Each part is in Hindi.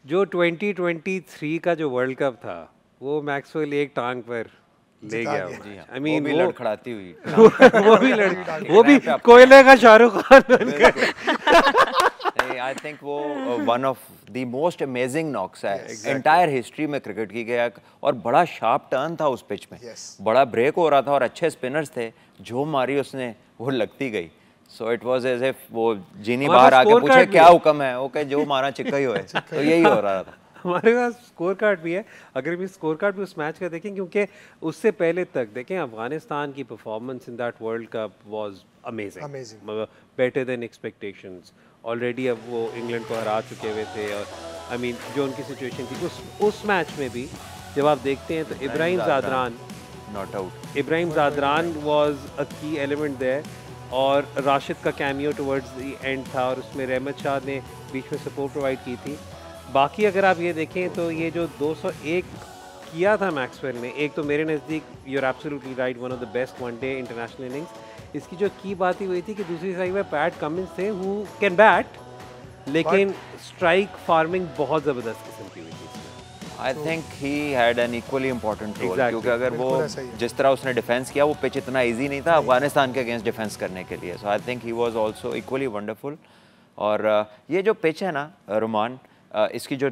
जो 2023 का जो वर्ल्ड कप था वो मैक्सवेल एक टांग पर ले गया। आई मीन वो लड़खड़ाती हुई वो भी कोयले का शाहरुख खान बनकर। आई थिंक वो one of the most amazing knocks है एंटायर हिस्ट्री में क्रिकेट की गया, और बड़ा शार्प टर्न था उस पिच में, बड़ा ब्रेक हो रहा था और अच्छे स्पिनर्स थे, जो मारी उसने वो लगती गई। So it was as if वो जीनी बाहर आके पूछे क्या हुक्म है, वो कहे जो मारा चिक्का ही होए। तो यही हो रहा था। हमारे पास स्कोर कार्ड भी है, अगर भी स्कोर कार्ड भी उस मैच का देखें, क्योंकि उससे पहले तक देखें अफगानिस्तान की performance in that world cup was amazing, better than expectations. Already अब वो इंग्लैंड को हरा चुके हुए थे, और आई मीन जो उनकी सिचुएशन थी उस मैच में भी जब आप देखते हैं तो Ibrahim Zadran not out, Ibrahim Zadran was a की एलिमेंट देयर, और राशिद का कैमियो टुवर्ड्स द एंड था, और उसमें रहमत शाह ने बीच में सपोर्ट प्रोवाइड की थी। बाकी अगर आप ये देखें तो ये जो 201 किया था मैक्सवेल ने, एक तो मेरे नज़दीक you are absolutely right, one of the best one day international innings. इसकी जो की बात ही हुई थी कि दूसरी साइड में पैट कमिंस थे हु कैन बैट, लेकिन स्ट्राइक फार्मिंग बहुत ज़बरदस्त किस्म की हुई थी। I think he had an equally important role, क्योंकि अगर वो जिस तरह उसने डिफेंस किया, वो पिच इतना इजी नहीं था अफगानिस्तान के अगेंस्ट डिफेंस करने के लिए। So I think he was also equally wonderful. और ये जो पिच है ना रुमान, इसकी जो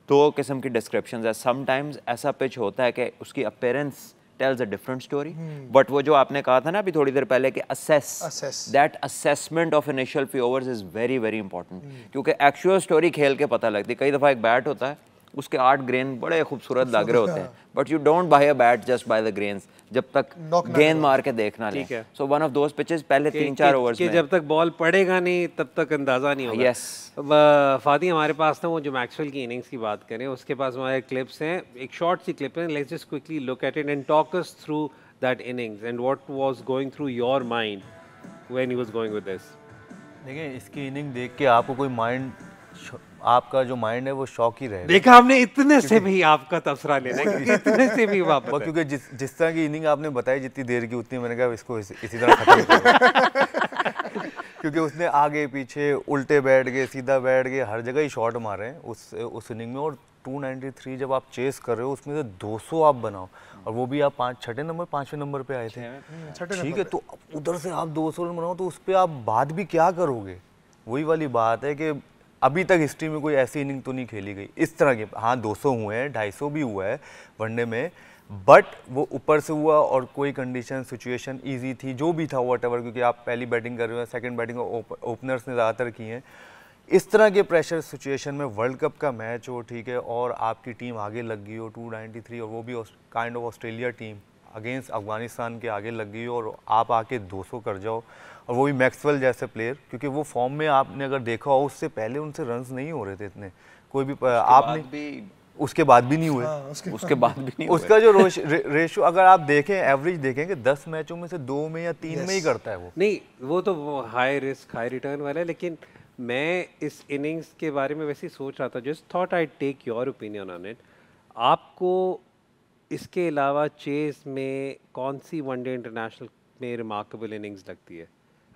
दो किस्म की डिस्क्रिप्शंस है। समटाइम्स ऐसा पिच होता है कि उसकी appearance tales a different story, but वो जो आपने कहा था ना अभी थोड़ी देर पहले कि assess that assessment of initial few overs is very very important, क्योंकि एक्चुअल स्टोरी खेल के पता लगती है। कई दफ़ा एक बैट होता है, उसके 8 ग्रेन बड़े खूबसूरत लग रहे होते हैं, but you don't buy a bat just by the grains, जब तक गेंद मार के देखना ले। So one of those pitches पहले 3-4 ओवर्स में जब तक बॉल पड़ेगा नहीं तब तक अंदाजा नहीं होगा। यस फादी, हमारे पास ना वो जो मैक्सवेल की इनिंग्स की बात करें, उसके पास हमारे क्लिप्स हैं, एक शॉर्ट सी क्लिप है, let's just quickly look at it and talk us through that innings and what was going through your mind when he was going with this. देखिए, इसकी इनिंग देख के आपको कोई माइंड, आपका जो माइंड है वो शॉक ही रहेगा। देखा हमने इतने से भी आपका तबसरा लेना है, इतने से भी वापस, क्योंकि जिस तरह की इनिंग आपने बताई, जितनी देर की उतनी मैंने कहा इसको इसी तरह खत्म करो। क्योंकि उसने आगे पीछे उल्टे बैठ गए, सीधा बैठ गए, हर जगह ही शॉट मारे हैं उस इनिंग में। और 293 जब आप चेस कर रहे हो, उसमें से 200 आप बनाओ, और वो भी आप 5वें नंबर पे आए थे, ठीक है, तो उधर से आप 200 रन बनाओ, तो उस पर आप बात भी क्या करोगे। वही वाली बात है कि अभी तक हिस्ट्री में कोई ऐसी इनिंग तो नहीं खेली गई इस तरह के। हाँ, 200 हुए हैं, 250 भी हुआ है वनडे में, बट वो ऊपर से हुआ, और कोई कंडीशन सिचुएशन इजी थी, जो भी था व्हाटएवर, क्योंकि आप पहली बैटिंग कर रहे हो, सेकंड बैटिंग ओपनर्स ने ज़्यादातर की हैं। इस तरह के प्रेशर सिचुएशन में वर्ल्ड कप का मैच हो, ठीक है, और आपकी टीम आगे लग गई हो 293, और वो भी kind of Australia team against Afghanistan के आगे लग गई हो, और आप आके 200 कर जाओ, और वो भी मैक्सवेल जैसे प्लेयर, क्योंकि वो फॉर्म में आपने अगर देखा हो, उससे पहले उनसे रन्स नहीं हो रहे थे इतने, कोई भी आपने उसके बाद भी नहीं हुए, उसके बाद भी नहीं हुए। उसका जो रेशो अगर आप देखें, एवरेज देखें कि 10 मैचों में से 2 में या 3 में ही करता है वो। नहीं, वो तो हाई रिस्क हाई रिटर्न वाला है, लेकिन मैं इस इनिंग्स के बारे में वैसे ही सोच रहा था, just thought I take your opinion on it. आपको इसके अलावा चेस में कौन सी वनडे इंटरनेशनल में रिमार्केबल इनिंग्स लगती है?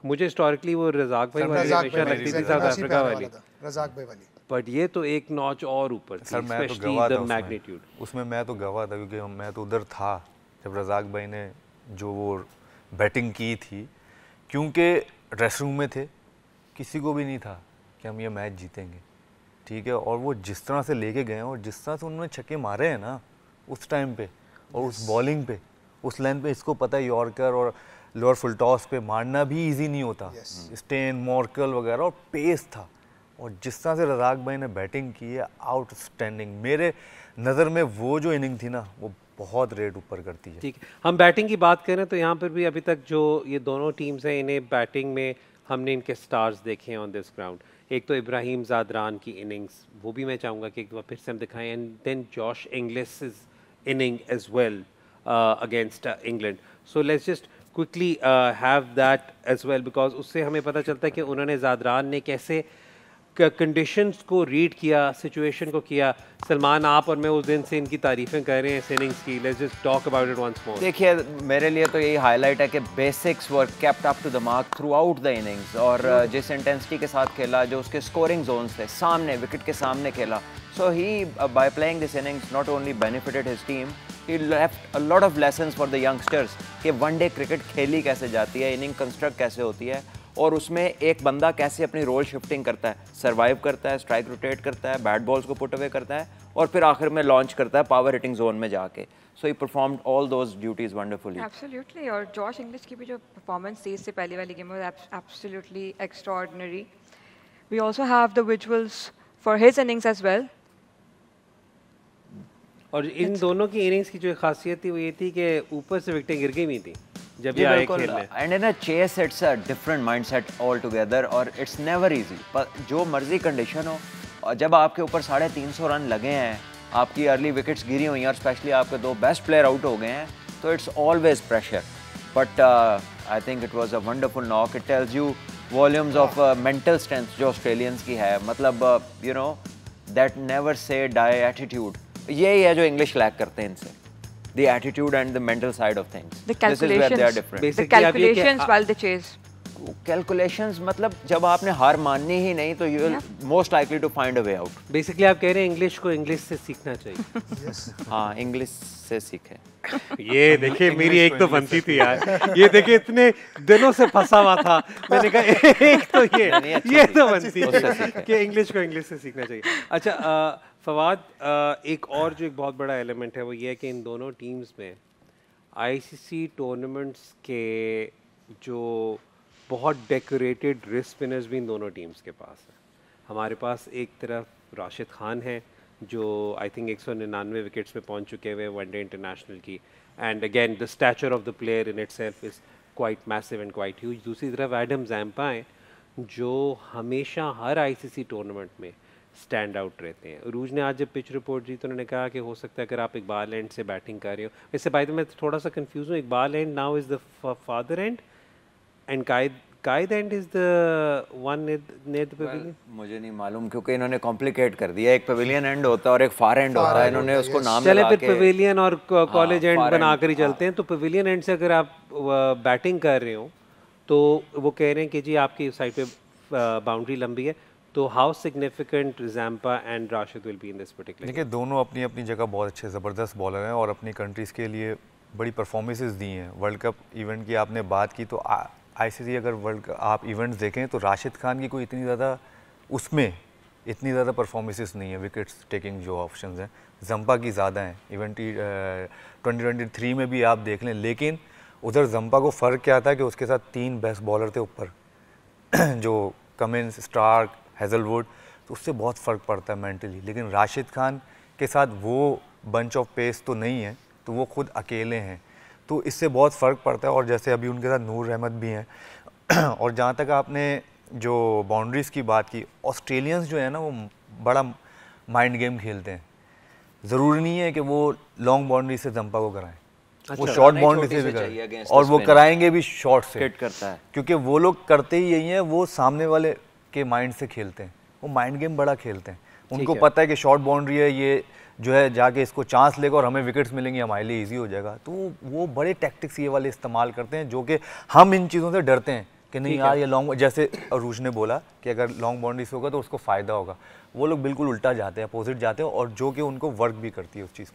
मुझे हिस्टोरिकली वो रज़ाक भाई वाली हमेशा लगती थी, साउथ अफ्रीका वाली, रज़ाक भाई वाली, बट ये तो एक नॉच और ऊपर थी, स्पेशली द मैग्नीट्यूड। उसमें मैं तो गवाह था, क्योंकि मैं तो उधर था जब रज़ाक भाई ने जो वो बैटिंग की थी, क्योंकि ड्रेसिंग रूम में थे, किसी को भी नहीं था कि हम ये मैच जीतेंगे, ठीक है, और वो जिस तरह से लेके गए हैं, और जिस तरह से उन्होंने छक्के मारे हैं ना उस टाइम पे, और उस बॉलिंग पे, उस लाइन पे, इसको पता है यॉर्कर और लोअर फुल टॉस पे मारना भी इजी नहीं होता, स्टेन मॉर्कल वगैरह, और पेस था, और जिस तरह से रज़ाक भाई ने बैटिंग की है, आउटस्टैंडिंग। मेरे नज़र में वो जो इनिंग थी ना, वो बहुत रेट ऊपर करती है। ठीक है, हम बैटिंग की बात करें तो यहाँ पर भी अभी तक जो ये दोनों टीम्स हैं, इन्हें बैटिंग में हमने इनके स्टार्स देखे हैं ऑन दिस ग्राउंड। एक तो इब्राहिम ज़ादरान की इनिंग्स, वो भी मैं चाहूँगा कि एक बार फिर से हम दिखाएं, and then Josh Inglis inning as well against England. So let's just quickly have that as well, because उससे हमें पता चलता है कि उन्होंने ज़ादरान ने कैसे कंडीशंस को रीड किया, सिचुएशन को किया। सलमान, आप और मैं उस दिन से इनकी तारीफ़ें कर रहे हैं इस इनिंग्स की। Let's just talk about it once more. देखिए, मेरे लिए तो यही हाईलाइट है कि basics were kept up to the mark throughout the innings, और जिस इंटेंसिटी के साथ खेला, जो उसके स्कोरिंग जोन्स थे, सामने विकेट के सामने खेला। So he by playing this innings not only benefited his team, he left a lot of lessons for the youngsters कि वनडे क्रिकेट खेली कैसे जाती है, इनिंग कंस्ट्रक्ट कैसे होती है, और उसमें एक बंदा कैसे अपनी रोल शिफ्टिंग करता है, सर्वाइव करता है, स्ट्राइक रोटेट करता है, बैट बॉल्स को पुट अवे करता है, और फिर आखिर में लॉन्च करता है पावर हिटिंग जोन में जाके। So he performed all those duties wonderfully. Absolutely. और जॉश इंग्लिश की भी जो परफॉर्मेंस थी इससे पहले वाली गेम में absolutely extraordinary. We also have the visuals for his innings as well. और इन दोनों की इनिंग्स की जो खासियत थी वो ये थी कि ऊपर से विकेटें गिर गई हुई थी जब ये आए खेलने। And in a chase it's a different mindset altogether, और इट्स नेवर इजी। पर जो मर्जी कंडीशन हो, और जब आपके ऊपर 350 रन लगे हैं, आपकी अर्ली विकेट्स गिरी हुई हैं, और स्पेशली आपके 2 बेस्ट प्लेयर आउट हो गए हैं, तो it's always pressure. But I think it was a wonderful knock. It tells you volumes of mental strength जो ऑस्ट्रेलियंस की है। मतलब you know that never say die attitude, यही है जो इंग्लिश लैक करते हैं इनसे, the attitude and the mental side of things. This is where they are different. The calculations while the chase. Calculations मतलब जब आपने हार माननी ही नहीं तो you will most likely to find a way out. Basically आप कह रहे हैं इंग्लिश को इंग्लिश से सीखना चाहिए। हाँ, इंग्लिश से सीखे। ये देखिए, मेरी एक तो बनती थी यार। ये देखिए, इतने दिनों से फंसा हुआ था, मैंने कहा एक तो ये तो बनती थी कि इंग्लिश को इंग्लिश से सीखना चाहिए। अच्छा फवाद, एक और जो एक बहुत बड़ा एलिमेंट है वो ये है कि इन दोनों टीम्स में आईसीसी टूर्नामेंट्स के जो बहुत डेकोरेटेड रिस्ट स्पिनर्स भी इन दोनों टीम्स के पास हैं। हमारे पास एक तरफ राशिद खान है जो आई थिंक 199 विकेट्स में पहुंच चुके हुए वनडे इंटरनेशनल की, and again the stature of the player in itself is quite massive and quite huge. दूसरी तरफ एडम जैम्पा हैं जो हमेशा हर आईसीसी टूर्नामेंट में स्टैंड आउट रहते हैं। अरूज ने आज जब पिच रिपोर्ट दी तो उन्होंने कहा कि हो सकता है अगर आप इकबाल एंड से बैटिंग कर रहे हो। वैसे बाय द वे मैं थोड़ा सा कंफ्यूज हूँ, Iqbal and now is the father and and Quaid and is the one near the pavilion. मुझे नहीं मालूम क्योंकि इन्होंने कॉम्प्लिकेट कर दिया। एक पवेलियन एंड होता है और एक फार एंड होता है, इन्होंने उसको नाम चले लगा फिर के पवेलियन और कॉलेज एंड बनाकर ही चलते हैं। तो पवेलियन एंड से अगर आप बैटिंग कर रहे हो तो वो कह रहे हैं कि जी आपकी साइड पे बाउंड्री लंबी है, तो how significant Zampa and Rashid will be in this particular. देखिए, दोनों अपनी अपनी जगह बहुत अच्छे ज़बरदस्त बॉलर हैं और अपनी कंट्रीज़ के लिए बड़ी परफॉर्मेंसेस दी हैं। वर्ल्ड कप इवेंट की आपने बात की तो आईसीसी अगर वर्ल्ड आप इवेंट्स देखें तो राशिद खान की कोई इतनी ज़्यादा उसमें इतनी ज़्यादा परफॉर्मेंसेस नहीं है। विकेट्स टेकिंग जो ऑप्शंस हैं ज़म्पा की ज़्यादा हैं। इवेंट 2023 में भी आप देख लें, लेकिन उधर ज़म्पा को फ़र्क क्या था कि उसके साथ 3 बेस्ट बॉलर थे ऊपर जो कमिंस, स्टार्क, हेज़लवुड, तो उससे बहुत फ़र्क पड़ता है मेंटली। लेकिन राशिद खान के साथ वो बंच ऑफ पेस तो नहीं है, तो वो खुद अकेले हैं, तो इससे बहुत फ़र्क पड़ता है। और जैसे अभी उनके साथ नूर अहमद भी हैं। और जहाँ तक आपने जो बाउंड्रीज़ की बात की, ऑस्ट्रेलियंस जो है ना वो बड़ा माइंड गेम खेलते हैं। ज़रूरी नहीं है कि वो लॉन्ग बाउंड्री से ज़म्पा को कराएं, वो शॉर्ट बाउंड्री से भी कराएं, और वो कराएंगे भी शॉर्ट से, करता है क्योंकि वो लोग करते ही यही हैं, वो सामने वाले के माइंड से खेलते हैं। वो माइंड गेम बड़ा खेलते हैं। उनको पता है कि शॉर्ट बाउंड्री है, ये जो है जाके इसको चांस लेगा और हमें विकेट्स मिलेंगे, हमारे लिए इजी हो जाएगा। तो वो बड़े टैक्टिक्स ये वाले इस्तेमाल करते हैं, जो कि हम इन चीज़ों से डरते हैं कि नहीं यार ये लॉन्ग, जैसे अरूज ने बोला कि अगर लॉन्ग बाउंड्री से होगा तो उसको फ़ायदा होगा। वो लोग बिल्कुल उल्टा जाते हैं, अपोजिट जाते हैं, और जो कि उनको वर्क भी करती है उस चीज़ पर।